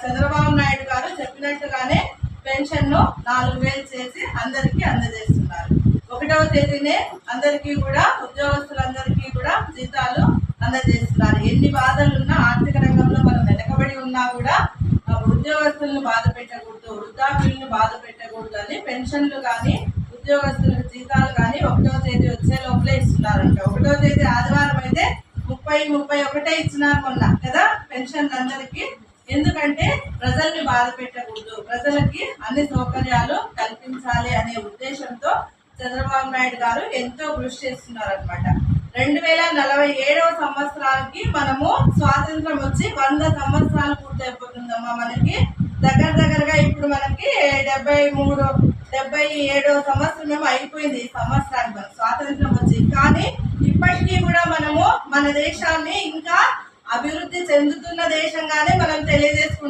చంద్రబాబు నాయుడు గారు చెప్పినట్టుగానే పెన్షన్ ను 4,000 చేసి అందరికీ అందజేస్తున్నారు. 1వ తేదీనే అందరికీ కూడా ఉద్యోగస్తులందరికీ కూడా జీతాలు అందజేస్తున్నారు. ఎన్ని బాధలున్నా ఆర్థిక రంగంలో మనం వెనకబడి ఉన్నా కూడా ఉద్యోగస్తులను బాధ పెట్టకూడదు, వృద్ధాప్యులను బాధ పెట్టకూడదు అని పెన్షన్లు కానీ ఉద్యోగస్తులకు జీతాలు కానీ 1వ తేదీ వచ్చే లోపలే ఇస్తున్నారంట. 1వ తేదీ ఆదివారం అయితే 30-31 ఇచ్చినారు మొన్న కదా పెన్షన్లు అందరికీ. ఎందుకంటే ప్రజల్ని బాధ పెట్టకూడదు, ప్రజలకి అన్ని సౌకర్యాలు కల్పించాలి అనే ఉద్దేశంతో చంద్రబాబు నాయుడు గారు ఎంతో కృషి చేస్తున్నారు అనమాట. 2047వ సంవత్సరానికి మనము స్వాతంత్రం వచ్చి 100 సంవత్సరాలు పూర్తయిపోతుందమ్మా. మనకి దగ్గరగా ఇప్పుడు మనకి 77వ సంవత్సరం అయిపోయింది ఈ సంవత్సరానికి మనకు స్వాతంత్రం వచ్చి. కానీ ఇప్పటికీ కూడా మనము మన దేశాన్ని ఇంకా అభివృద్ధి చెందుతున్న దేశంగానే మనం తెలియజేసుకుంటున్నాం.